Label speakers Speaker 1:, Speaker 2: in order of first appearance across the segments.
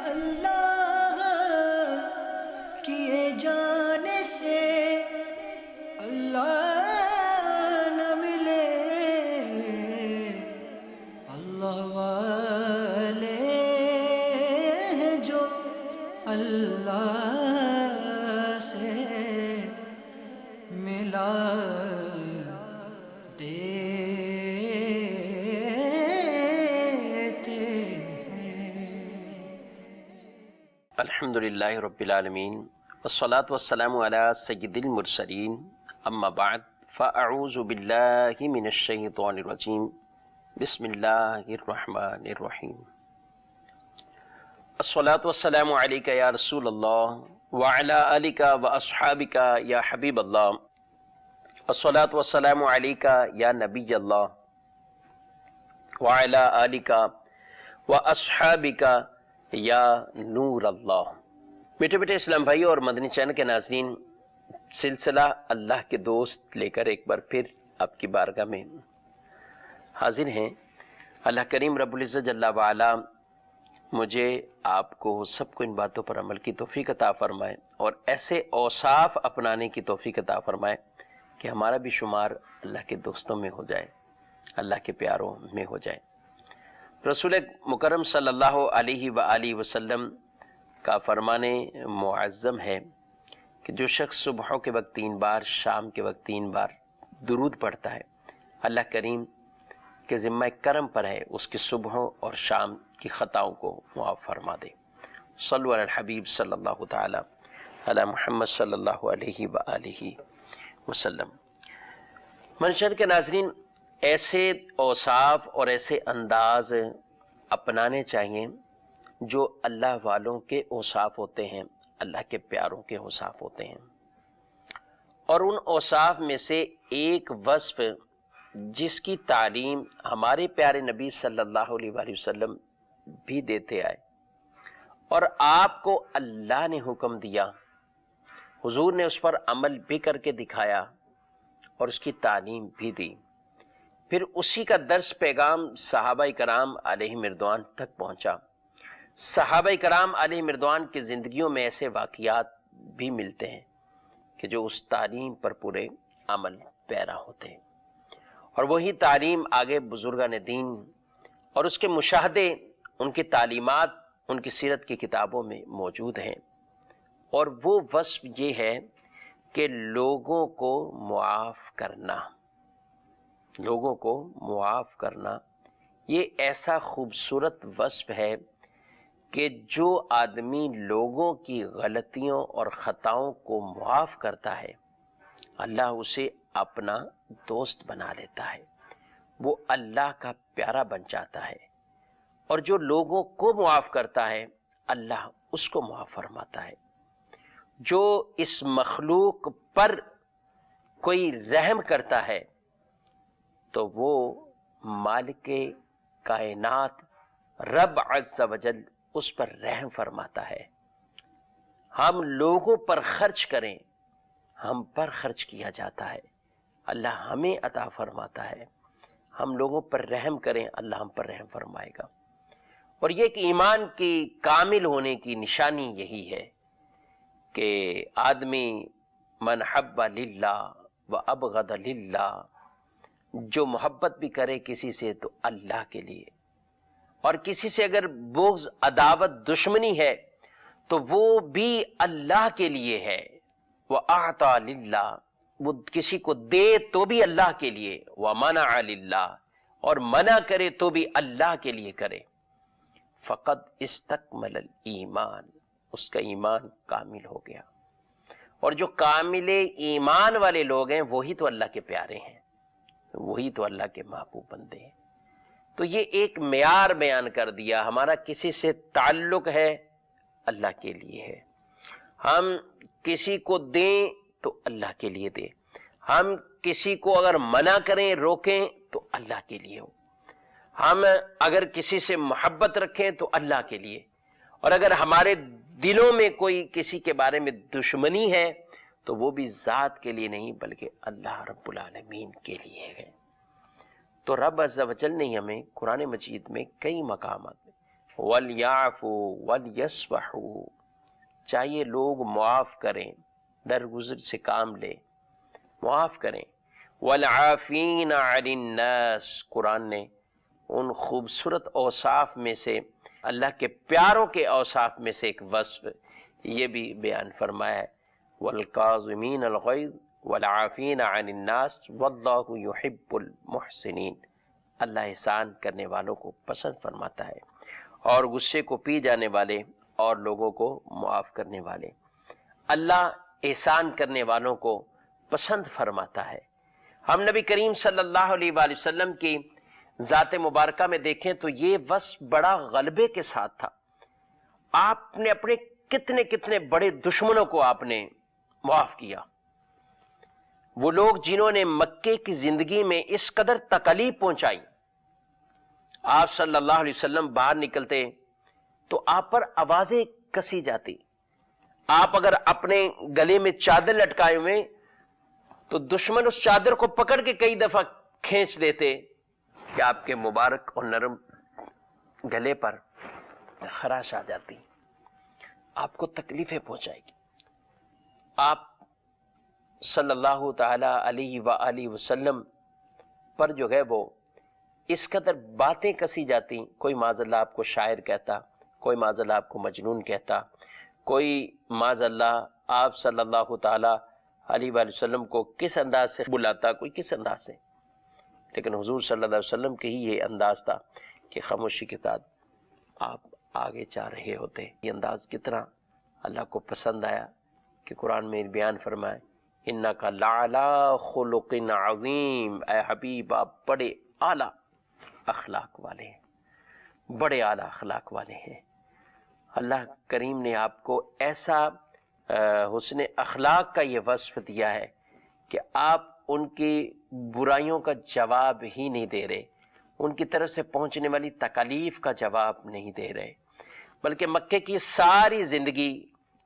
Speaker 1: اللہ کیے جانے سے اللہ نہ ملے، اللہ والے ہیں جو اللہ سے ملا
Speaker 2: الحمدللہ رب العالمین والصلاة والسلام علی سید المرسلین، اما بعد فاعوذ باللہ من الشیطان الرجیم، بسم اللہ الرحمن الرحیم۔ الصلاة والسلام علیکہ یا رسول اللہ وعلی آلکہ واصحابکہ یا حبیب اللہ، الصلاة والسلام علیکہ یا نبی اللہ وعلی آلکہ واصحابکہ یا نور اللہ۔ بیٹے بیٹے اسلام بھائی اور مدنی چینل کے ناظرین، سلسلہ اللہ کے دوست لے کر ایک بار پھر آپ کی بارگاہ میں حاضر ہیں۔ اللہ کریم رب العزت جل وعلا مجھے آپ کو سب کو ان باتوں پر عمل کی توفیق عطا فرمائے اور ایسے اوصاف اپنانے کی توفیق عطا فرمائے کہ ہمارا بھی شمار اللہ کے دوستوں میں ہو جائے، اللہ کے پیاروں میں ہو جائے۔ رسول مکرم صلی اللہ علیہ وآلہ وسلم کا فرمان معظم ہے کہ جو شخص صبحوں کے وقت 3 بار، شام کے وقت 3 بار درود پڑھتا ہے، اللہ کریم کے ذمہ کرم پر ہے اس کی صبحوں اور شام کی خطاؤں کو معاف فرما دے۔ صلو علی الحبیب صلی اللہ تعالی علی محمد صلی اللہ علیہ وآلہ وسلم۔ منشر کے ناظرین، ایسے اوصاف اور ایسے انداز اپنانے چاہیے جو اللہ والوں کے اوصاف ہوتے ہیں، اللہ کے پیاروں کے اوصاف ہوتے ہیں۔ اور ان اوصاف میں سے ایک وصف جس کی تعلیم ہمارے پیارے نبی صلی اللہ علیہ وآلہ وسلم بھی دیتے آئے اور آپ کو اللہ نے حکم دیا، حضور نے اس پر عمل بھی کر کے دکھایا اور اس کی تعلیم بھی دی، پھر اسی کا درس پیغام صحابہ کرام علیہ مردوان تک پہنچا۔ صحابہ کرام علیہ مردوان کی زندگیوں میں ایسے واقعات بھی ملتے ہیں کہ جو اس تعلیم پر پورے عمل پیرا ہوتے ہیں، اور وہی تعلیم آگے بزرگان دین اور اس کے مشاہدے، ان کی تعلیمات ان کی سیرت کی کتابوں میں موجود ہیں۔ اور وہ وصف یہ ہے کہ لوگوں کو معاف کرنا، لوگوں کو معاف کرنا، یہ ایسا خوبصورت وصف ہے کہ جو آدمی لوگوں کی غلطیوں اور خطاؤں کو معاف کرتا ہے، اللہ اسے اپنا دوست بنا لیتا ہے، وہ اللہ کا پیارا بن جاتا ہے۔ اور جو لوگوں کو معاف کرتا ہے، اللہ اس کو معاف فرماتا ہے۔ جو اس مخلوق پر کوئی رحم کرتا ہے تو وہ مالک کائنات رب عز وجل اس پر رحم فرماتا ہے۔ ہم لوگوں پر خرچ کریں، ہم پر خرچ کیا جاتا ہے، اللہ ہمیں عطا فرماتا ہے۔ ہم لوگوں پر رحم کریں، اللہ ہم پر رحم فرمائے گا۔ اور یہ کہ ایمان کی کامل ہونے کی نشانی یہی ہے کہ آدمی من حب للہ و ابغض للہ، جو محبت بھی کرے کسی سے تو اللہ کے لیے، اور کسی سے اگر بغض، عداوت، دشمنی ہے تو وہ بھی اللہ کے لیے ہے۔ وَأَعْطَى لِلَّهِ، وہ کسی کو دے تو بھی اللہ کے لیے، وَمَنَعَ لِلَّهِ، اور منع کرے تو بھی اللہ کے لیے کرے۔ فَقَدْ اسْتَكْمَلَ الْإِيمَانِ، اس کا ایمان کامل ہو گیا۔ اور جو کامل ایمان والے لوگ ہیں وہی تو اللہ کے پیارے ہیں، وہی تو اللہ کے محبوب بندے ہیں۔ تو یہ ایک معیار بیان کر دیا، ہمارا کسی سے تعلق ہے اللہ کے لیے ہے، ہم کسی کو دیں تو اللہ کے لیے دیں، ہم کسی کو اگر منع کریں، روکیں تو اللہ کے لیے ہو، ہم اگر کسی سے محبت رکھیں تو اللہ کے لیے، اور اگر ہمارے دلوں میں کوئی کسی کے بارے میں دشمنی ہے تو وہ بھی ذات کے لیے نہیں بلکہ اللہ رب العالمین کے لیے ہے۔ تو رب عز و جل نے ہمیں قرآن مجید میں کئی مقامات میں وَلْيَعْفُوا وَلْيَصْفَحُوا، چاہیے لوگ معاف کریں، درگزر سے کام لیں، معاف کریں۔ وَالْعَافِينَ عَنِ النَّاسِ، قرآن نے ان خوبصورت اوصاف میں سے، اللہ کے پیاروں کے اوصاف میں سے ایک وصف یہ بھی بیان فرمایا ہے، وَالْكَاظِمِينَ الْغَيْظَ وَالْعَافِينَ عَنِ النَّاسِ وَاللَّهُ يُحِبُّ الْمُحْسِنِينَ، اللہ احسان کرنے والوں کو پسند فرماتا ہے اور غصے کو پی جانے والے اور لوگوں کو معاف کرنے والے۔ اللہ احسان کرنے والوں کو پسند فرماتا ہے۔ ہم نبی کریم صلی اللہ علیہ وآلہ وسلم کی ذات مبارکہ میں دیکھیں تو یہ وصف بڑا غلبے کے ساتھ تھا۔ آپ نے اپنے کتنے کتنے بڑے دشمنوں کو آپ نے معاف کیا۔ وہ لوگ جنہوں نے مکے کی زندگی میں اس قدر تکلیف پہنچائی، آپ صلی اللہ علیہ وسلم باہر نکلتے تو آپ پر آوازیں کسی جاتی، آپ اگر اپنے گلے میں چادر لٹکائے ہوئے تو دشمن اس چادر کو پکڑ کے کئی دفعہ کھینچ دیتے کہ آپ کے مبارک اور نرم گلے پر خراش آ جاتی، آپ کو تکلیفیں پہنچائے گی۔ آپ صلی اللہ تعالی علیہ وآلہ وسلم پر جو ہے وہ اس قدر باتیں کسی جاتی، کوئی معاذ اللہ آپ کو شاعر کہتا، کوئی معاذ اللہ آپ کو مجنون کہتا، کوئی معاذ اللہ آپ صلی اللہ تعالی علیہ وآلہ وسلم کو کس انداز سے بلاتا، کوئی کس انداز سے، لیکن حضور صلی اللہ علیہ وسلم کے ہی یہ انداز تھا کہ خاموشی کے ساتھ آپ آگے جا رہے ہوتے۔ یہ انداز کتنا اللہ کو پسند آیا کہ قرآن میں بیان فرمائے، اِنَّكَ لَعَلَىٰ خُلُقٍ عَظِيمٍ، اے حبیب آپ بڑے اعلیٰ اخلاق والے ہیں، بڑے اعلیٰ اخلاق والے ہیں۔ اللہ کریم نے آپ کو ایسا حسن اخلاق کا یہ وصف دیا ہے کہ آپ ان کی برائیوں کا جواب ہی نہیں دے رہے، ان کی طرف سے پہنچنے والی تکالیف کا جواب نہیں دے رہے، بلکہ مکے کی ساری زندگی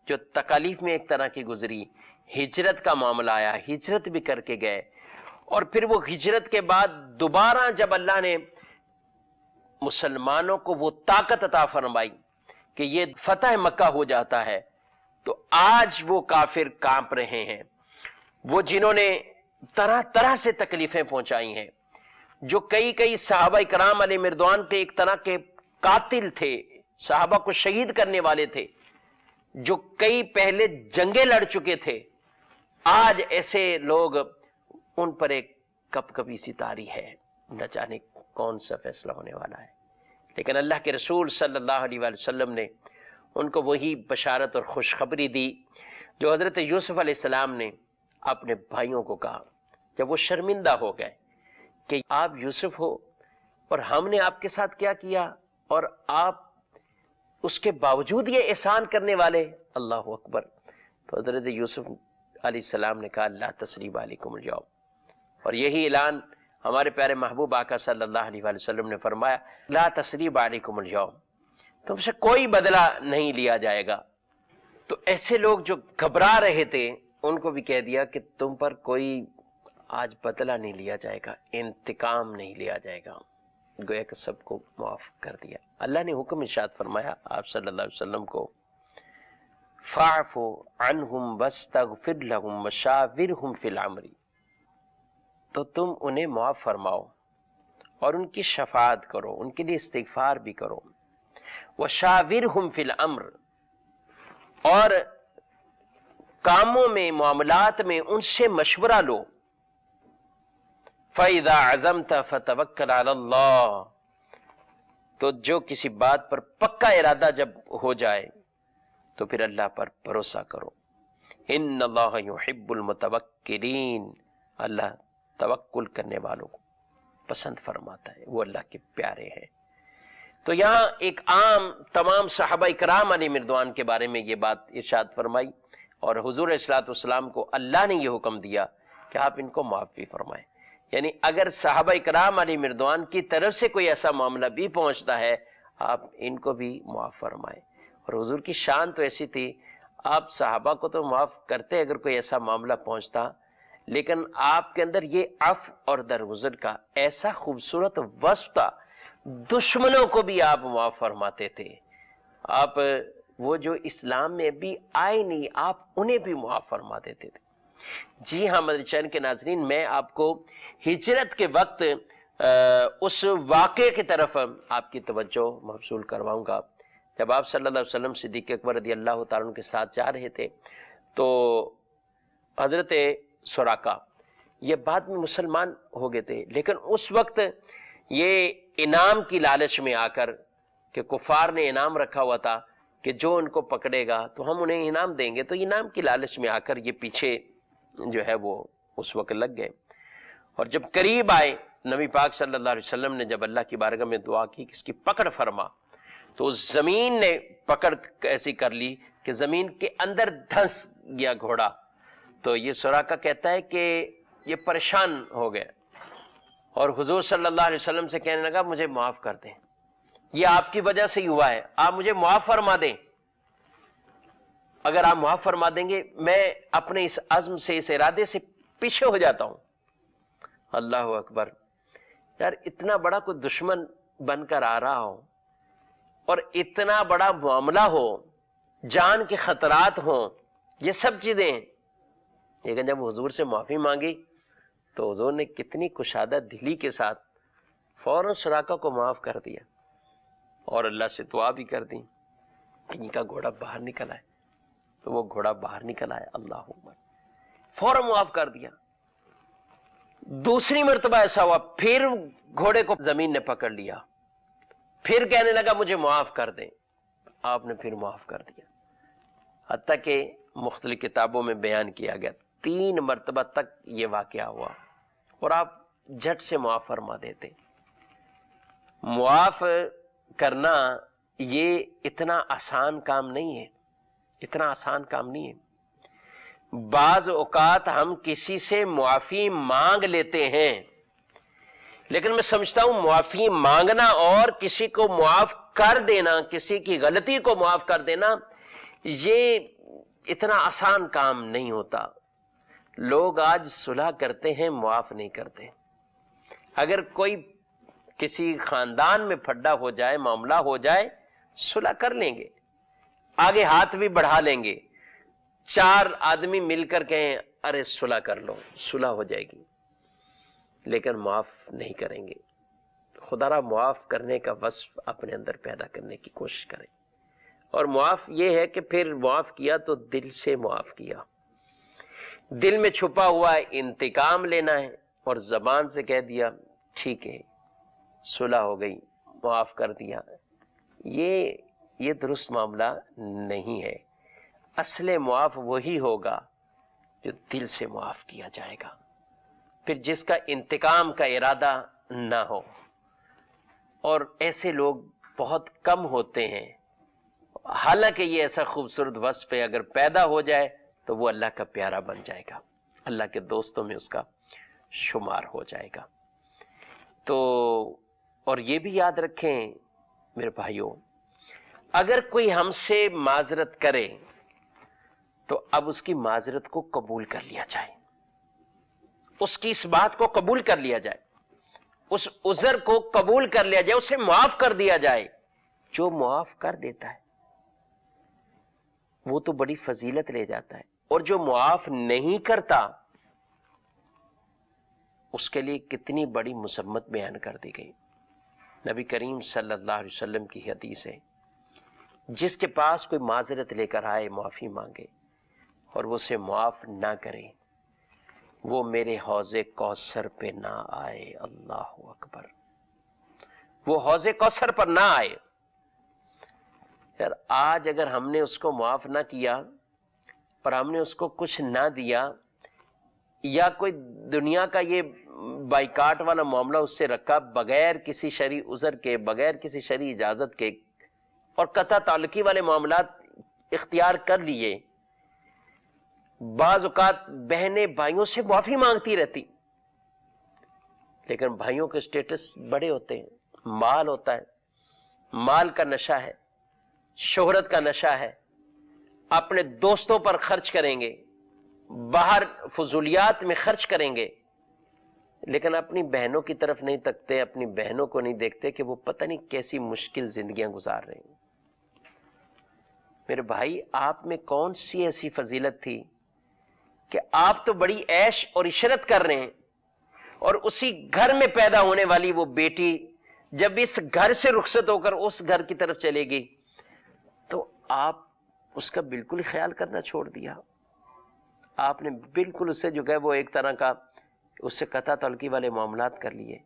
Speaker 2: جو تکالیف میں ایک طرح کی گزری، ہجرت کا معاملہ آیا، ہجرت بھی کر کے گئے، اور پھر وہ ہجرت کے بعد دوبارہ جب اللہ نے مسلمانوں کو وہ طاقت عطا فرمائی کہ یہ فتح مکہ ہو جاتا ہے، تو آج وہ کافر کانپ رہے ہیں، وہ جنہوں نے طرح طرح سے تکلیفیں پہنچائی ہیں، جو کئی صحابہ کرام علیہ مردوان کے ایک طرح کے قاتل تھے، صحابہ کو شہید کرنے والے تھے، جو کئی پہلے جنگیں لڑ چکے تھے، آج ایسے لوگ ان پر ایک کپ کپی سی طاری ہے، نہ جانے کون سا فیصلہ ہونے والا ہے۔ لیکن اللہ کے رسول صلی اللہ علیہ وآلہ وسلم نے ان کو وہی بشارت اور خوشخبری دی جو حضرت یوسف علیہ السلام نے اپنے بھائیوں کو کہا جب وہ شرمندہ ہو گئے کہ آپ یوسف ہو اور ہم نے آپ کے ساتھ کیا کیا، اور آپ اس کے باوجود یہ احسان کرنے والے، اللہ اکبر۔ تو حضرت یوسف علیہ السلام نے کہا لا تثریب علیکم اليوم، اور یہی اعلان ہمارے پیارے محبوب آقا صلی اللہ علیہ وآلہ وسلم نے فرمایا، لا تثریب علیکم اليوم، تم سے کوئی بدلہ نہیں لیا جائے گا۔ تو ایسے لوگ جو گھبرا رہے تھے ان کو بھی کہہ دیا کہ تم پر کوئی آج بدلہ نہیں لیا جائے گا، انتقام نہیں لیا جائے گا، گویا کہ سب کو معاف کر دیا۔ اللہ نے حکم ارشاد فرمایا آپ صلی اللہ علیہ وسلم کو، فاعف عنہم واستغفر لہم وشاورہم فی الامر، تو تم انہیں معاف فرماؤ اور ان کی شفاعت کرو، ان کے لیے استغفار بھی کرو، وشاورہم فی الامر، اور کاموں میں معاملات میں ان سے مشورہ لو، فَإِذَا عَزَمْتَ فَتَوَكَّلْ عَلَى اللَّهِ، تو جو کسی بات پر پکا ارادہ جب ہو جائے تو پھر اللہ پر بھروسہ کرو، ان اللہ یحب المتوکلین، اللہ توکل کرنے والوں کو پسند فرماتا ہے، وہ اللہ کے پیارے ہیں۔ تو یہاں ایک عام تمام صحابہ کرام علیہ مردوان کے بارے میں یہ بات ارشاد فرمائی، اور حضور علیہ الصلوۃ والسلام کو اللہ نے یہ حکم دیا کہ آپ ان کو معاف بھی فرمائیں، یعنی اگر صحابہ کرام علیہ مردوان کی طرف سے کوئی ایسا معاملہ بھی پہنچتا ہے آپ ان کو بھی معاف فرمائیں۔ اور حضور کی شان تو ایسی تھی، آپ صحابہ کو تو معاف کرتے اگر کوئی ایسا معاملہ پہنچتا، لیکن آپ کے اندر یہ عفو اور درگزر کا ایسا خوبصورت وصف تھا دشمنوں کو بھی آپ معاف فرماتے تھے. آپ وہ جو اسلام میں بھی آئے نہیں آپ انہیں بھی معاف فرما دیتے تھے. جی ہاں مدنی چینل کے ناظرین، میں آپ کو ہجرت کے وقت اس واقعے کی طرف آپ کی توجہ مبذول کرواؤں گا. جب آپ صلی اللہ علیہ وسلم صدیق اکبر رضی اللہ تعالیٰ عنہ کے ساتھ جا رہے تھے تو حضرت سراقہ یہ بعد میں مسلمان ہو گئے تھے، لیکن اس وقت یہ انعام کی لالچ میں آ کر کہ کفار نے انعام رکھا ہوا تھا کہ جو ان کو پکڑے گا تو ہم انہیں انعام دیں گے، تو انعام کی لالچ میں آ کر یہ پیچھے جو ہے وہ اس وقت لگ گئے. اور جب قریب آئے نبی پاک صلی اللہ علیہ وسلم نے جب اللہ کی بارگاہ میں دعا کی کہ اس کی پکڑ فرما، تو اس زمین نے پکڑ ایسی کر لی کہ زمین کے اندر دھنس گیا گھوڑا. تو یہ سراقہ کہتا ہے کہ یہ پریشان ہو گئے اور حضور صلی اللہ علیہ وسلم سے کہنے لگا مجھے معاف کر دیں، یہ آپ کی وجہ سے ہی ہوا ہے، آپ مجھے معاف فرما دیں. اگر آپ معاف فرما دیں گے میں اپنے اس عزم سے، اس ارادے سے پیچھے ہو جاتا ہوں. اللہ اکبر. یار اتنا بڑا کوئی دشمن بن کر آ رہا ہو اور اتنا بڑا معاملہ ہو، جان کے خطرات ہوں، یہ سب چیزیں، لیکن جب حضور سے معافی مانگی تو حضور نے کتنی کشادہ دلی کے ساتھ فوراً سراقہ کو معاف کر دیا اور اللہ سے دعا بھی کر دی کہ ان کا گھوڑا باہر نکل آئے. تو وہ گھوڑا باہر نکل آیا، اللہ اکبر، فوراً معاف کر دیا. دوسری مرتبہ ایسا ہوا، پھر گھوڑے کو زمین نے پکڑ لیا، پھر کہنے لگا مجھے معاف کر دیں، آپ نے پھر معاف کر دیا. حتیٰ کہ مختلف کتابوں میں بیان کیا گیا 3 مرتبہ تک یہ واقعہ ہوا اور آپ جھٹ سے معاف فرما دیتے. معاف کرنا یہ اتنا آسان کام نہیں ہے، اتنا آسان کام نہیں ہے. بعض اوقات ہم کسی سے معافی مانگ لیتے ہیں، لیکن میں سمجھتا ہوں معافی مانگنا اور کسی کو معاف کر دینا، کسی کی غلطی کو معاف کر دینا، یہ اتنا آسان کام نہیں ہوتا. لوگ آج صلح کرتے ہیں، معاف نہیں کرتے. اگر کوئی کسی خاندان میں پھڈا ہو جائے، معاملہ ہو جائے، صلح کر لیں گے، آگے ہاتھ بھی بڑھا لیں گے. 4 آدمی مل کر کہیں ارے صلح کر لو، صلح ہو جائے گی، لیکن معاف نہیں کریں گے. خدا را معاف کرنے کا وصف اپنے اندر پیدا کرنے کی کوشش کریں. اور معاف یہ ہے کہ پھر معاف کیا تو دل سے معاف کیا. دل میں چھپا ہوا انتقام لینا ہے اور زبان سے کہہ دیا ٹھیک ہے صلح ہو گئی، معاف کر دیا، یہ درست معاملہ نہیں ہے. اصل معاف وہی ہوگا جو دل سے معاف کیا جائے گا، پھر جس کا انتقام کا ارادہ نہ ہو. اور ایسے لوگ بہت کم ہوتے ہیں، حالانکہ یہ ایسا خوبصورت وصف ہے، اگر پیدا ہو جائے تو وہ اللہ کا پیارا بن جائے گا، اللہ کے دوستوں میں اس کا شمار ہو جائے گا. تو اور یہ بھی یاد رکھیں میرے بھائیوں، اگر کوئی ہم سے معذرت کرے تو اب اس کی معذرت کو قبول کر لیا جائے، اس کی اس بات کو قبول کر لیا جائے، اس عذر کو قبول کر لیا جائے، اسے معاف کر دیا جائے. جو معاف کر دیتا ہے وہ تو بڑی فضیلت لے جاتا ہے، اور جو معاف نہیں کرتا اس کے لیے کتنی بڑی مذمت بیان کر دی گئی. نبی کریم صلی اللہ علیہ وسلم کی حدیث ہے، جس کے پاس کوئی معذرت لے کر آئے، معافی مانگے اور وہ اسے معاف نہ کرے، وہ میرے حوض کوثر پہ نہ آئے. اللہ اکبر. وہ حوض کوثر پر نہ آئے. یار آج اگر ہم نے اس کو معاف نہ کیا اور ہم نے اس کو کچھ نہ دیا، یا کوئی دنیا کا یہ بائیکاٹ والا معاملہ اس سے رکھا بغیر کسی شرعی عذر کے، بغیر کسی شرعی اجازت کے، اور قطع تعلقی والے معاملات اختیار کر لیے. بعض اوقات بہنیں بھائیوں سے معافی مانگتی رہتی، لیکن بھائیوں کے سٹیٹس بڑے ہوتے ہیں، مال ہوتا ہے، مال کا نشہ ہے، شہرت کا نشہ ہے، اپنے دوستوں پر خرچ کریں گے، باہر فضولیات میں خرچ کریں گے، لیکن اپنی بہنوں کی طرف نہیں تکتے، اپنی بہنوں کو نہیں دیکھتے کہ وہ پتہ نہیں کیسی مشکل زندگیاں گزار رہے ہیں۔ میرے بھائی، آپ میں کون سی ایسی فضیلت تھی کہ آپ تو بڑی عیش اور عشرت کر رہے ہیں، اور اسی گھر میں پیدا ہونے والی وہ بیٹی جب اس گھر سے رخصت ہو کر اس گھر کی طرف چلے گی تو آپ اس کا بالکل خیال کرنا چھوڑ دیا۔ آپ نے بالکل اس سے جو ہے وہ ایک طرح کا اس سے قطع تعلقی والے معاملات کر لیے۔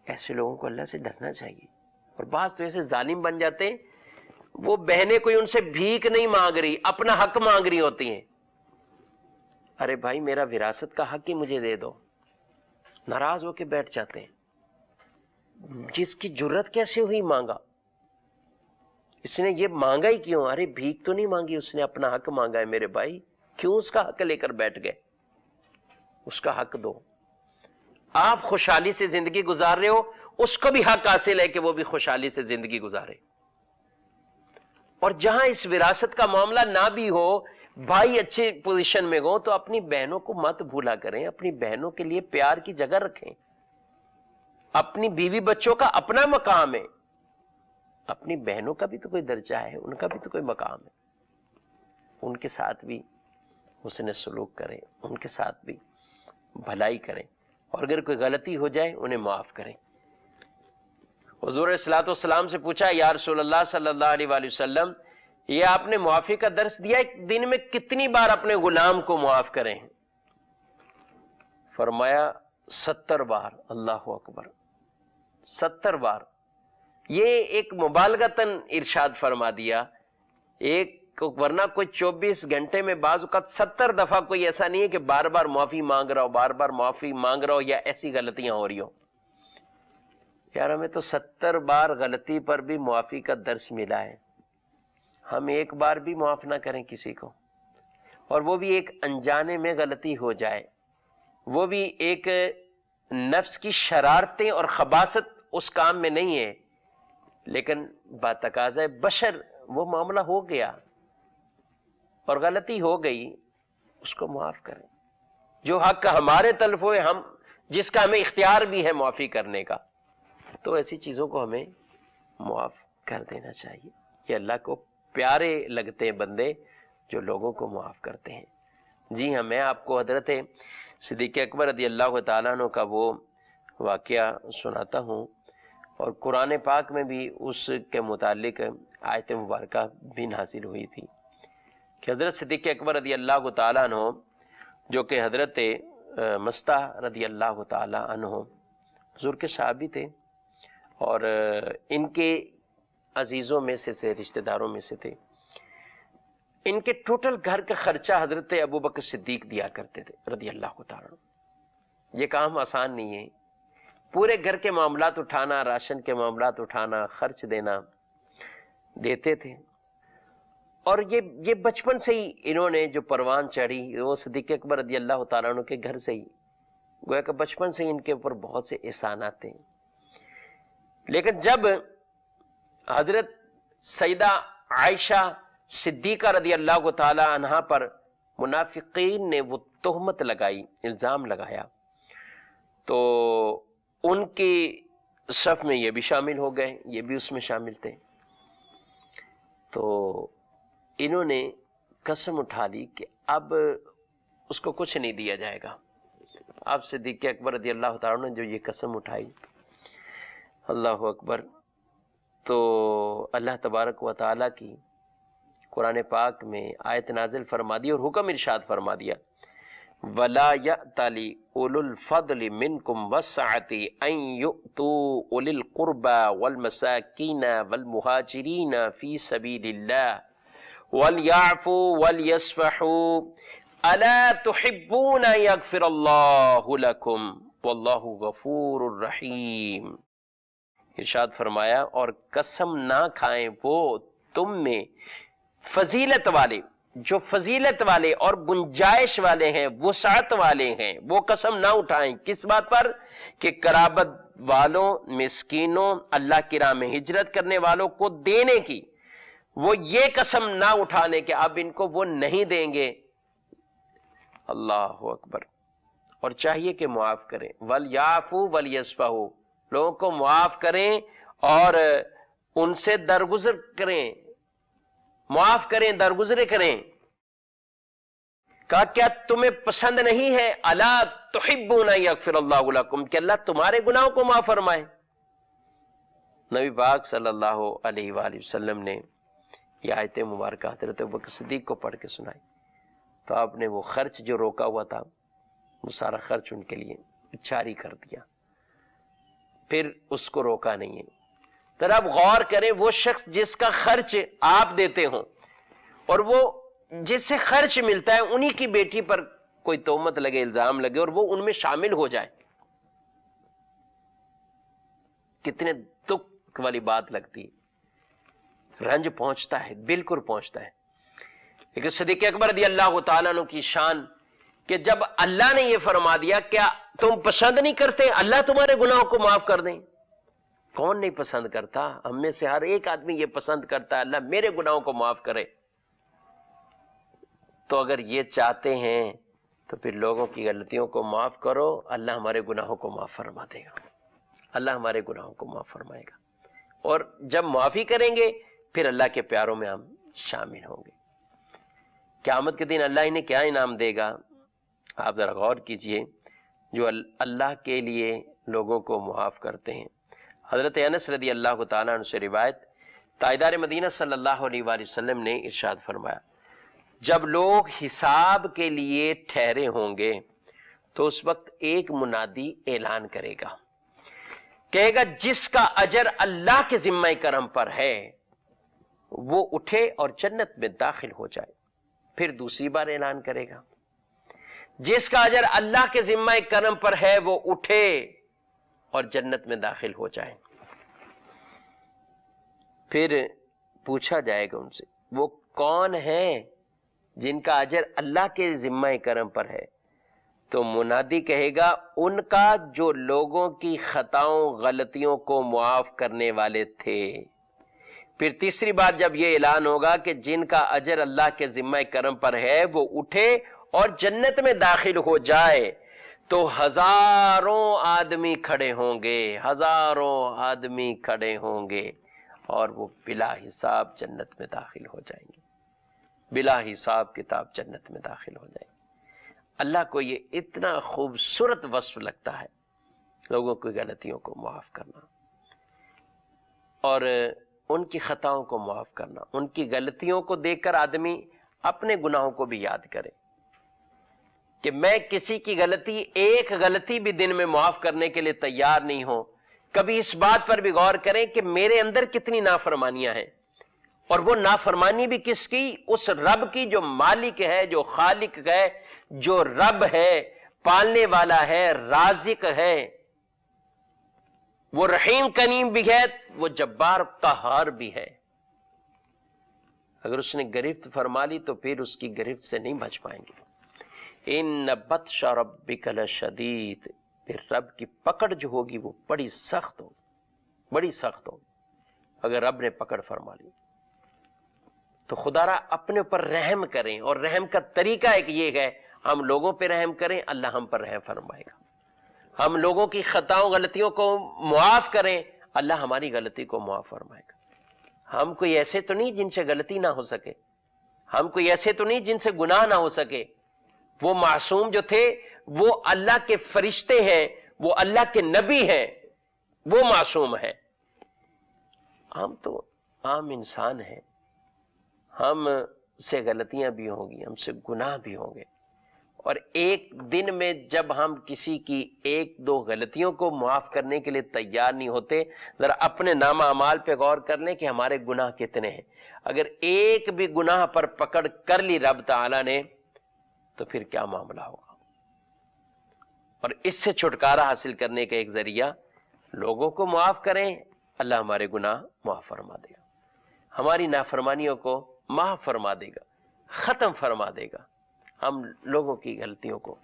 Speaker 2: ایسے لوگوں کو اللہ سے ڈرنا چاہیے۔ اور بعض تو ایسے ظالم بن جاتے ہیں، وہ بہنیں کوئی ان سے بھیک نہیں مانگ رہی، اپنا حق مانگ رہی ہوتی ہیں۔ ارے بھائی، میرا وراثت کا حق ہی مجھے دے دو، ناراض ہو کے بیٹھ جاتے ہیں۔ جس کی جرت کیسے ہوئی مانگا؟ اس نے یہ مانگا ہی کیوں؟ ارے بھیک تو نہیں مانگی، اس نے اپنا حق مانگا ہے میرے بھائی، کیوں اس کا حق لے کر بیٹھ گئے؟ اس کا حق دو۔ آپ خوشحالی سے زندگی گزار رہے ہو، اس کو بھی حق حاصل ہے کہ وہ بھی خوشحالی سے زندگی گزارے۔ اور جہاں اس وراثت کا معاملہ نہ بھی ہو، بھائی اچھے پوزیشن میں ہو، تو اپنی بہنوں کو مت بھولا کریں، اپنی بہنوں کے لیے پیار کی جگہ رکھیں۔ اپنی بیوی بچوں کا اپنا مقام ہے، اپنی بہنوں کا بھی تو کوئی درجہ ہے، ان کا بھی تو کوئی مقام ہے۔ ان کے ساتھ بھی حسن سلوک کریں، ان کے ساتھ بھی بھلائی کریں، اور اگر کوئی غلطی ہو جائے انہیں معاف کریں۔ حضور صلی اللہ علیہ وسلم سے پوچھا، یا رسول اللہ صلی اللہ علیہ وآلہ وسلم، یہ آپ نے معافی کا درس دیا، ایک دن میں کتنی بار اپنے غلام کو معاف کریں؟ فرمایا 70 بار۔ اللہ اکبر، 70 بار۔ یہ ایک مبالغتاً ارشاد فرما دیا، ایک ورنہ کوئی 24 گھنٹے میں بعض اوقات 70 دفعہ کوئی ایسا نہیں ہے کہ بار بار معافی مانگ رہا ہو، بار بار معافی مانگ رہا ہو، یا ایسی غلطیاں ہو رہی ہوں۔ یار ہمیں تو 70 بار غلطی پر بھی معافی کا درس ملا ہے، ہم ایک بار بھی معاف نہ کریں کسی کو، اور وہ بھی ایک انجانے میں غلطی ہو جائے، وہ بھی ایک نفس کی شرارتیں اور خباثت اس کام میں نہیں ہے، لیکن باتقاضۂ بشر وہ معاملہ ہو گیا اور غلطی ہو گئی، اس کو معاف کریں۔ جو حق ہمارے تلف ہوئے، ہم جس کا ہمیں اختیار بھی ہے معافی کرنے کا، تو ایسی چیزوں کو ہمیں معاف کر دینا چاہیے۔ یہ اللہ کو پیارے لگتے ہیں بندے جو لوگوں کو معاف کرتے ہیں۔ جی ہاں، میں آپ کو حضرت صدیق اکبر رضی اللہ تعالیٰ عنہ کا وہ واقعہ سناتا ہوں، اور قرآن پاک میں بھی اس کے متعلق آیت مبارکہ بھی نازل ہوئی تھی کہ حضرت صدیق اکبر رضی اللہ تعالیٰ عنہ، جو کہ حضرت مستہ رضی اللہ تعالیٰ عنہ حضور کے صحابی تھے، اور ان کے عزیزوں میں سے تھے، رشتہ داروں میں سے تھے۔ ان کے ٹوٹل گھر کا خرچہ حضرت ابوبکر صدیق دیا کرتے تھے رضی اللہ تعالیٰ عنہ۔ یہ کام آسان نہیں ہے، پورے گھر کے معاملات اٹھانا، راشن کے معاملات اٹھانا، خرچ دینا، دیتے تھے۔ اور یہ بچپن سے ہی انہوں نے جو پروان چڑھی، وہ صدیق اکبر رضی اللہ تعالیٰ عنہ کے گھر سے ہی، گویا کہ بچپن سے ہی ان کے اوپر بہت سے احسانات تھے۔ لیکن جب حضرت سیدہ عائشہ صدیقہ رضی اللہ تعالی عنہا پر منافقین نے وہ تہمت لگائی، الزام لگایا، تو ان کی صف میں یہ بھی شامل ہو گئے، یہ بھی اس میں شامل تھے۔ تو انہوں نے قسم اٹھا لی کہ اب اس کو کچھ نہیں دیا جائے گا۔ اب صدیق اکبر رضی اللہ تعالیٰ نے جو یہ قسم اٹھائی، اللہ اکبر، تو اللہ تبارک و تعالیٰ کی قرآن پاک میں آیت نازل فرما دی اور حکم ارشاد فرما دیا، وَلَا يَأْتَلِ أُولُو الْفَضْلِ مِنْكُمْ وَالسَّعَةِ أَنْ يُؤْتُوا أُولِي الْقُرْبَى وَالْمَسَاكِينَ وَالْمُهَاجِرِينَ فِي سَبِيلِ اللَّهِ وَلْيَعْفُوا وَلْيَصْفَحُوا أَلَا تُحِبُّونَ أَن يَغْفِرَ اللَّهُ لَكُمْ وَاللَّهُ غَفُورٌ رَحِيمٌ۔ ارشاد فرمایا، اور قسم نہ کھائیں وہ تم میں فضیلت والے، جو فضیلت والے اور گنجائش والے ہیں، وسعت والے ہیں، وہ قسم نہ اٹھائیں۔ کس بات پر؟ کہ قرابت والوں، مسکینوں، اللہ کی راہ میں ہجرت کرنے والوں کو دینے کی، وہ یہ قسم نہ اٹھانے کہ اب ان کو وہ نہیں دیں گے۔ اللہ اکبر۔ اور چاہیے کہ معاف کریں. وَلْيَعْفُوا وَلْيَصْفَحُوا، لوگوں کو معاف کریں اور ان سے درگزر کریں، معاف کریں، درگزرے کریں. کہا کیا تمہیں پسند نہیں ہے الا تحبون ان یغفر اللہ لکم، کہ اللہ تمہارے گناہوں کو معاف فرمائے. نبی پاک صلی اللہ علیہ وآلہ وسلم نے یہ آیت مبارکہ حضرت ابوبکر صدیق کو پڑھ کے سنائی تو آپ نے وہ خرچ جو روکا ہوا تھا وہ سارا خرچ ان کے لیے جاری کر دیا، پھر اس کو روکا نہیں ہے. ذرا آپ غور کریں، وہ شخص جس کا خرچ آپ دیتے ہوں اور وہ جس سے خرچ ملتا ہے انہی کی بیٹی پر کوئی تہمت لگے، الزام لگے اور وہ ان میں شامل ہو جائے، کتنے دکھ والی بات لگتی ہے، رنج پہنچتا ہے، بالکل پہنچتا ہے. لیکن صدیق اکبر رضی اللہ تعالیٰ عنہ کی شان کہ جب اللہ نے یہ فرما دیا کیا تم پسند نہیں کرتے اللہ تمہارے گناہوں کو معاف کر دیں؟ کون نہیں پسند کرتا؟ ہم میں سے ہر ایک آدمی یہ پسند کرتا ہے اللہ میرے گناہوں کو معاف کرے. تو اگر یہ چاہتے ہیں تو پھر لوگوں کی غلطیوں کو معاف کرو، اللہ ہمارے گناہوں کو معاف فرما دے گا، اللہ ہمارے گناہوں کو معاف فرمائے گا. اور جب معافی کریں گے پھر اللہ کے پیاروں میں ہم شامل ہوں گے. قیامت کے دن اللہ انہیں کیا انعام دے گا؟ آپ ذرا غور کیجئے. جو اللہ کے لیے لوگوں کو معاف کرتے ہیں. حضرت انس رضی اللہ تعالیٰ عنہ سے روایت، تاجدار مدینہ صلی اللہ علیہ وآلہ وسلم نے ارشاد فرمایا جب لوگ حساب کے لیے ٹھہرے ہوں گے تو اس وقت ایک منادی اعلان کرے گا، کہے گا جس کا اجر اللہ کے ذمہ کرم پر ہے وہ اٹھے اور جنت میں داخل ہو جائے. پھر دوسری بار اعلان کرے گا جس کا اجر اللہ کے ذمہ کرم پر ہے وہ اٹھے اور جنت میں داخل ہو جائے. پھر پوچھا جائے گا ان سے وہ کون ہیں جن کا اجر اللہ کے ذمہ کرم پر ہے؟ تو منادی کہے گا ان کا جو لوگوں کی خطاؤں غلطیوں کو معاف کرنے والے تھے. پھر تیسری بار جب یہ اعلان ہوگا کہ جن کا اجر اللہ کے ذمہ کرم پر ہے وہ اٹھے اور جنت میں داخل ہو جائے تو ہزاروں آدمی کھڑے ہوں گے، ہزاروں آدمی کھڑے ہوں گے اور وہ بلا حساب جنت میں داخل ہو جائیں گے، بلا حساب کتاب جنت میں داخل ہو جائیں گے. اللہ کو یہ اتنا خوبصورت وصف لگتا ہے لوگوں کی غلطیوں کو معاف کرنا اور ان کی خطاؤں کو معاف کرنا. ان کی غلطیوں کو دیکھ کر آدمی اپنے گناہوں کو بھی یاد کرے کہ میں کسی کی غلطی، ایک غلطی بھی دن میں معاف کرنے کے لیے تیار نہیں ہوں. کبھی اس بات پر بھی غور کریں کہ میرے اندر کتنی نافرمانیاں ہیں اور وہ نافرمانی بھی کس کی؟ اس رب کی جو مالک ہے، جو خالق ہے، جو رب ہے، پالنے والا ہے، رازق ہے، وہ رحیم کریم بھی ہے، وہ جبار قہار بھی ہے. اگر اس نے گرفت فرما لی تو پھر اس کی گرفت سے نہیں بچ پائیں گے. ان بطش ربک لشدید، پھر رب کی پکڑ جو ہوگی وہ بڑی سخت ہوگی، بڑی سخت ہوگی. اگر رب نے پکڑ فرما لی تو خدا را اپنے اوپر رحم کریں، اور رحم کا طریقہ ایک یہ ہے ہم لوگوں پہ رحم کریں، اللہ ہم پر رحم فرمائے گا. ہم لوگوں کی خطاؤں غلطیوں کو معاف کریں، اللہ ہماری غلطی کو معاف فرمائے گا. ہم کوئی ایسے تو نہیں جن سے غلطی نہ ہو سکے، ہم کوئی ایسے تو نہیں جن سے گناہ نہ ہو سکے. وہ معصوم جو تھے وہ اللہ کے فرشتے ہیں، وہ اللہ کے نبی ہیں، وہ معصوم ہیں. ہم تو عام انسان ہیں، ہم سے غلطیاں بھی ہوں گی، ہم سے گناہ بھی ہوں گے. اور ایک دن میں جب ہم کسی کی ایک دو غلطیوں کو معاف کرنے کے لیے تیار نہیں ہوتے، ذرا اپنے نامہ اعمال پہ غور کر لیں کہ ہمارے گناہ کتنے ہیں. اگر ایک بھی گناہ پر پکڑ کر لی رب تعالیٰ نے تو پھر کیا معاملہ ہوگا. اور اس سے چھٹکارا حاصل کرنے کا ایک ذریعہ لوگوں کو معاف کریں، اللہ ہمارے گناہ معاف فرما دے گا، ہماری نافرمانیوں کو معاف فرما دے گا، ختم فرما دے گا. ہم لوگوں کی غلطیوں کو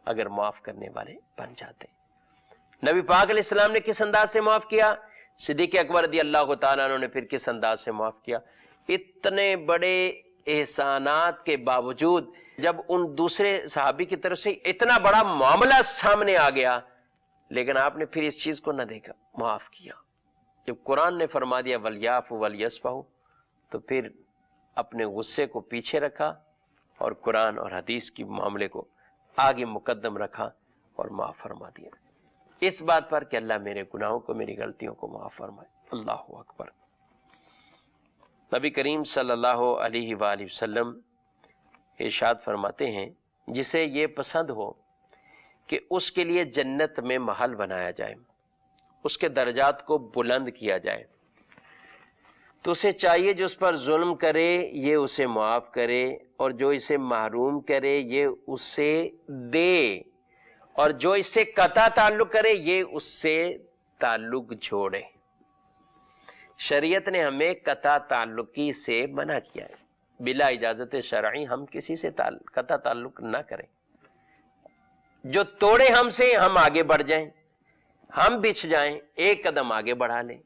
Speaker 2: اگر معاف کرنے والے بن جاتے. نبی پاک علیہ السلام نے کس انداز سے معاف کیا؟ صدیق اکبر رضی اللہ تعالیٰ عنہ نے پھر کس انداز سے معاف کیا؟ اتنے بڑے احسانات کے باوجود جب ان دوسرے صحابی کی طرف سے اتنا بڑا معاملہ سامنے آ گیا، لیکن آپ نے پھر اس چیز کو نہ دیکھا، معاف کیا۔ جب قرآن نے فرما دیا وَلْيَعْفُوا وَلْيَصْفَحُوا، تو پھر اپنے غصے کو پیچھے رکھا اور قرآن اور حدیث کی معاملے کو آگے مقدم رکھا اور معاف فرما دیا، اس بات پر کہ اللہ میرے گناہوں کو، میری غلطیوں کو معاف فرمائے۔ اللہ اکبر۔ نبی کریم صلی اللہ علیہ وآلہ وسلم ارشاد فرماتے ہیں، جسے یہ پسند ہو کہ اس کے لیے جنت میں محل بنایا جائے، اس کے درجات کو بلند کیا جائے، تو اسے چاہیے جو اس پر ظلم کرے یہ اسے معاف کرے، اور جو اسے محروم کرے یہ اسے دے، اور جو اس سے قطع تعلق کرے یہ اس سے تعلق جوڑے۔ شریعت نے ہمیں قطع تعلقی سے منع کیا ہے، بلا اجازت شرعی ہم کسی سے قطع تعلق نہ کریں۔ جو توڑے ہم سے ہم آگے بڑھ جائیں، ہم بچھ جائیں، ایک قدم آگے بڑھا لیں،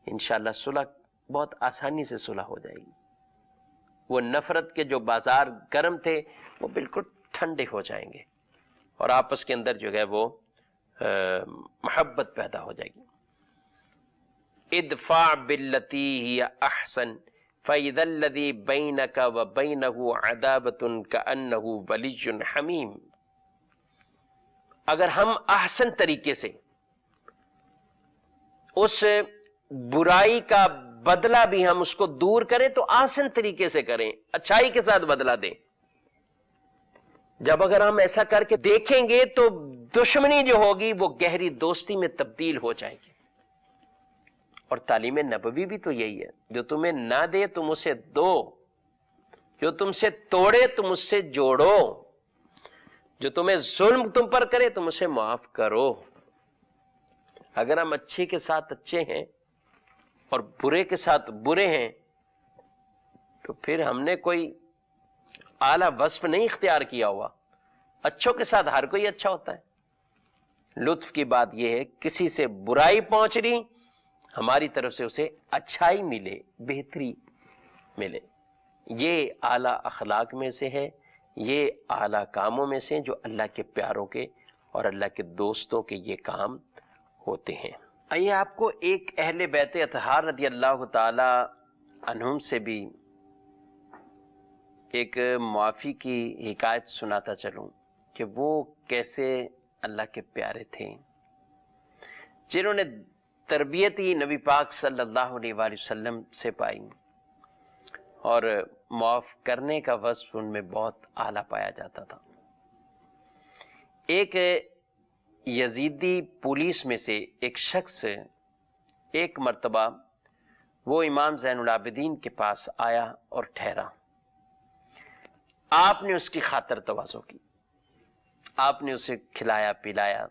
Speaker 2: انشاءاللہ صلح بہت آسانی سے صلح ہو جائے گی۔ وہ نفرت کے جو بازار گرم تھے وہ بالکل ٹھنڈے ہو جائیں گے، اور آپس کے اندر جو ہے وہ محبت پیدا ہو جائے گی۔ ادفع باللتی ہی احسن فاذا الذی بینک وبینہ عداوۃ کأنہ ولی حمیم۔ اگر ہم احسن طریقے سے اس برائی کا بدلہ بھی ہم اس کو دور کریں تو آسان طریقے سے کریں، اچھائی کے ساتھ بدلہ دیں۔ جب اگر ہم ایسا کر کے دیکھیں گے تو دشمنی جو ہوگی وہ گہری دوستی میں تبدیل ہو جائے گی۔ اور تعلیم نبوی بھی تو یہی ہے، جو تمہیں نہ دے تم اسے دو، جو تم سے توڑے تم اس سے جوڑو، جو تمہیں ظلم تم پر کرے تم اسے معاف کرو۔ اگر ہم اچھے کے ساتھ اچھے ہیں اور برے کے ساتھ برے ہیں تو پھر ہم نے کوئی اعلیٰ وصف نہیں اختیار کیا ہوا۔ اچھوں کے ساتھ ہر کوئی اچھا ہوتا ہے۔ لطف کی بات یہ ہے کسی سے برائی پہنچ رہی، ہماری طرف سے اسے اچھائی ملے، بہتری ملے، یہ اعلیٰ اخلاق میں سے ہے، یہ اعلیٰ کاموں میں سے جو اللہ کے پیاروں کے اور اللہ کے دوستوں کے یہ کام ہوتے ہیں۔ آئیے آپ کو ایک اہل بیت اطہار رضی اللہ تعالی عنہم سے بھی ایک معافی کی حکایت سناتا چلوں کہ وہ کیسے اللہ کے پیارے تھے، جنہوں نے تربیت ہی نبی پاک صلی اللہ علیہ وآلہ وسلم سے پائی، اور معاف کرنے کا وصف ان میں بہت اعلیٰ پایا جاتا تھا۔ ایک یزیدی پولیس میں سے ایک شخص ایک مرتبہ وہ امام زین العابدین کے پاس آیا اور ٹھہرا۔ آپ نے اس کی خاطر تواضع کی، آپ نے اسے کھلایا پلایا۔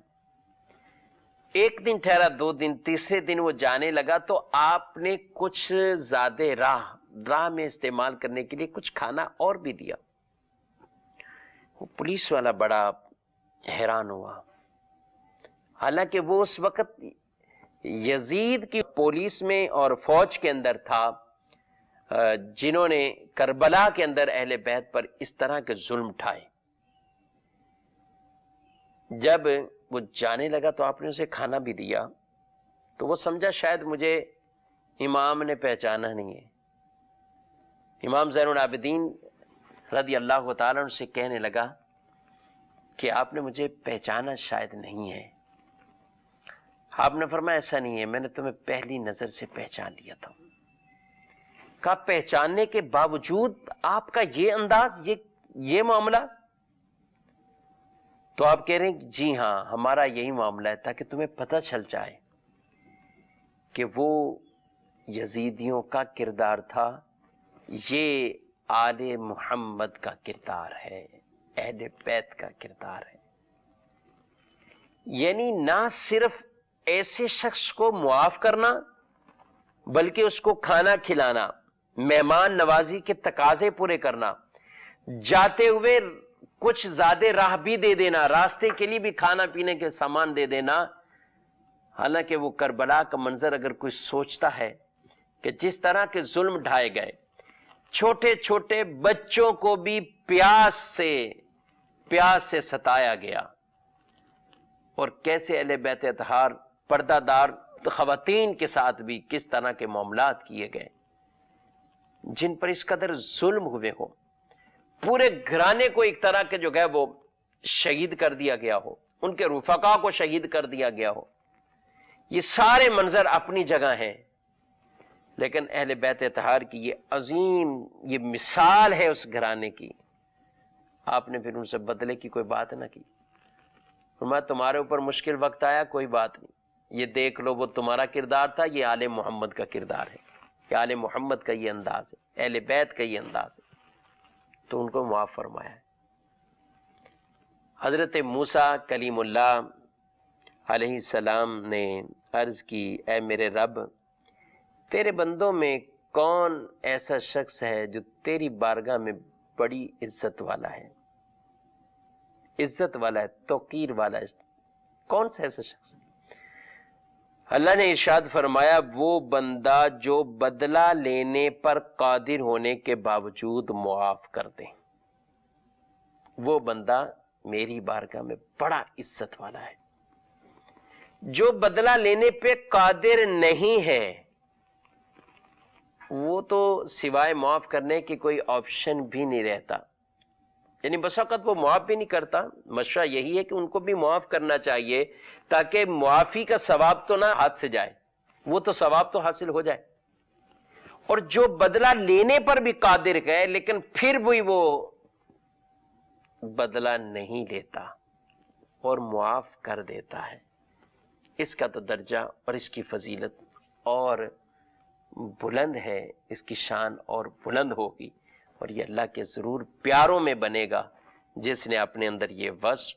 Speaker 2: ایک دن ٹھہرا، 2 دن، تیسرے دن وہ جانے لگا تو آپ نے کچھ زیادہ راہ میں استعمال کرنے کے لیے کچھ کھانا اور بھی دیا۔ وہ پولیس والا بڑا حیران ہوا، حالانکہ وہ اس وقت یزید کی پولیس میں اور فوج کے اندر تھا، جنہوں نے کربلا کے اندر اہل بیت پر اس طرح کے ظلم ڈھائے۔ جب وہ جانے لگا تو آپ نے اسے کھانا بھی دیا، تو وہ سمجھا شاید مجھے امام نے پہچانا نہیں ہے۔ امام زین العابدین رضی اللہ تعالیٰ عنہ سے کہنے لگا کہ آپ نے مجھے پہچانا شاید نہیں ہے۔ آپ نے فرمایا ایسا نہیں ہے، میں نے تمہیں پہلی نظر سے پہچان لیا تھا۔ کہا پہچاننے کے باوجود آپ کا یہ انداز، یہ معاملہ؟ تو آپ کہہ رہے ہیں جی ہاں، ہمارا یہی معاملہ ہے تاکہ تمہیں پتہ چل جائے کہ وہ یزیدیوں کا کردار تھا، یہ آل محمد کا کردار ہے، اہل بیت کا کردار ہے۔ یعنی نہ صرف ایسے شخص کو معاف کرنا بلکہ اس کو کھانا کھلانا، مہمان نوازی کے تقاضے پورے کرنا، جاتے ہوئے کچھ زیادہ راہ بھی دے دینا، راستے کے لیے بھی کھانا پینے کے سامان دے دینا۔ حالانکہ وہ کربلا کا منظر اگر کوئی سوچتا ہے کہ جس طرح کے ظلم ڈھائے گئے، چھوٹے چھوٹے بچوں کو بھی پیاس سے ستایا گیا، اور کیسے اہل بیت اطہار پردہ دار خواتین کے ساتھ بھی کس طرح کے معاملات کیے گئے، جن پر اس قدر ظلم ہوئے ہو، پورے گھرانے کو ایک طرح کے جو ہے وہ شہید کر دیا گیا ہو، ان کے رفقا کو شہید کر دیا گیا ہو۔ یہ سارے منظر اپنی جگہ ہیں، لیکن اہل بیت اطہار کی یہ عظیم یہ مثال ہے اس گھرانے کی، آپ نے پھر ان سے بدلے کی کوئی بات نہ کی۔ فرمایا تمہارے اوپر مشکل وقت آیا، کوئی بات نہیں، یہ دیکھ لو وہ تمہارا کردار تھا، یہ آل محمد کا کردار ہے، یہ آل محمد کا یہ انداز ہے، اہل بیت کا یہ انداز ہے، تو ان کو معاف فرمایا ہے۔ حضرت موسیٰ کلیم اللہ علیہ السلام نے عرض کی، اے میرے رب، تیرے بندوں میں کون ایسا شخص ہے جو تیری بارگاہ میں بڑی عزت والا ہے، عزت والا ہے، توقیر والا ہے، کون سا ایسا شخص ہے؟ اللہ نے ارشاد فرمایا، وہ بندہ جو بدلہ لینے پر قادر ہونے کے باوجود معاف کر دے، وہ بندہ میری بارگاہ میں بڑا عزت والا ہے۔ جو بدلہ لینے پہ قادر نہیں ہے، وہ تو سوائے معاف کرنے کی کوئی آپشن بھی نہیں رہتا، یعنی بس وقت وہ معاف بھی نہیں کرتا۔ مشورہ یہی ہے کہ ان کو بھی معاف کرنا چاہیے، تاکہ معافی کا ثواب تو نہ ہاتھ سے جائے، وہ تو ثواب تو حاصل ہو جائے۔ اور جو بدلہ لینے پر بھی قادر ہے لیکن پھر بھی وہ بدلہ نہیں لیتا اور معاف کر دیتا ہے، اس کا تو درجہ اور اس کی فضیلت اور بلند ہے، اس کی شان اور بلند ہوگی، اور یہ اللہ کے ضرور پیاروں میں بنے گا جس نے اپنے اندر یہ وصف،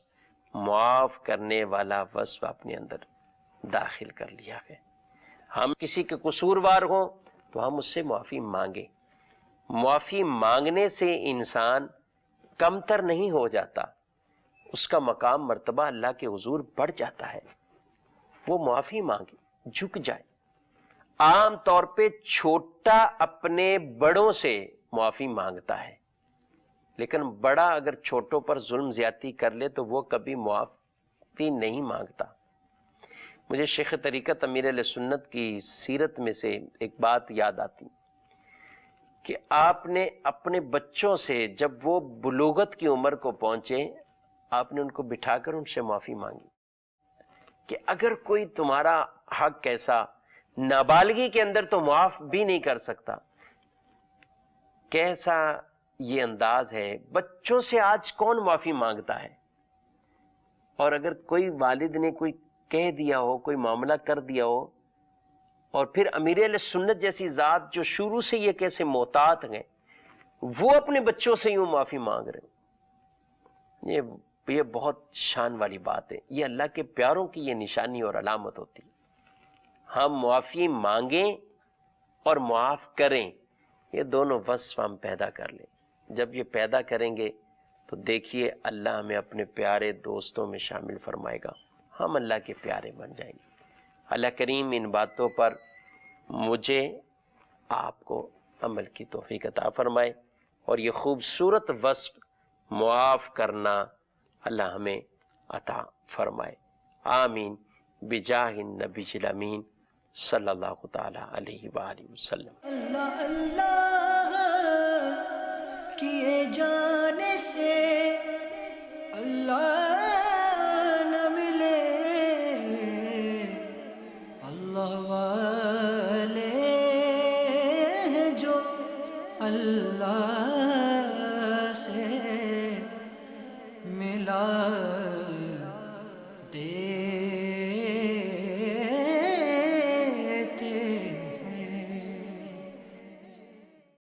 Speaker 2: معاف کرنے والا وصف اپنے اندر داخل کر لیا ہے۔ ہم کسی کے قصوروار ہوں تو ہم اس سے معافی مانگیں، معافی مانگنے سے انسان کمتر نہیں ہو جاتا، اس کا مقام مرتبہ اللہ کے حضور بڑھ جاتا ہے۔ وہ معافی مانگے، جھک جائے۔ عام طور پہ چھوٹا اپنے بڑوں سے معافی مانگتا ہے، لیکن بڑا اگر چھوٹوں پر ظلم زیادتی کر لے تو وہ کبھی معافی نہیں مانگتا۔ مجھے شیخ طریقت امیر اہل سنت کی سیرت میں سے ایک بات یاد آتی کہ آپ نے اپنے بچوں سے جب وہ بلوغت کی عمر کو پہنچے، آپ نے ان کو بٹھا کر ان سے معافی مانگی کہ اگر کوئی تمہارا حق ایسا نابالغی کے اندر تو معاف بھی نہیں کر سکتا، کیسا یہ انداز ہے، بچوں سے آج کون معافی مانگتا ہے؟ اور اگر کوئی والد نے کوئی کہہ دیا ہو، کوئی معاملہ کر دیا ہو، اور پھر امیر اہل سنت جیسی ذات جو شروع سے یہ کیسے محتاط ہیں، وہ اپنے بچوں سے یوں معافی مانگ رہے ہیں، یہ بہت شان والی بات ہے۔ یہ اللہ کے پیاروں کی یہ نشانی اور علامت ہوتی ہے۔ ہم معافی مانگیں اور معاف کریں، یہ دونوں وصف ہم پیدا کر لیں۔ جب یہ پیدا کریں گے تو دیکھیے اللہ ہمیں اپنے پیارے دوستوں میں شامل فرمائے گا، ہم اللہ کے پیارے بن جائیں گے۔ اللہ کریم ان باتوں پر مجھے آپ کو عمل کی توفیق عطا فرمائے، اور یہ خوبصورت وصف معاف کرنا اللہ ہمیں عطا فرمائے۔ آمین بجاہ النبی الامین صلی اللہ تعالی علیہ وآلہ وسلم۔
Speaker 1: اللہ اللہ کیے جانے سے اللہ نہ ملے، اللہ والے ہیں جو اللہ سے ملا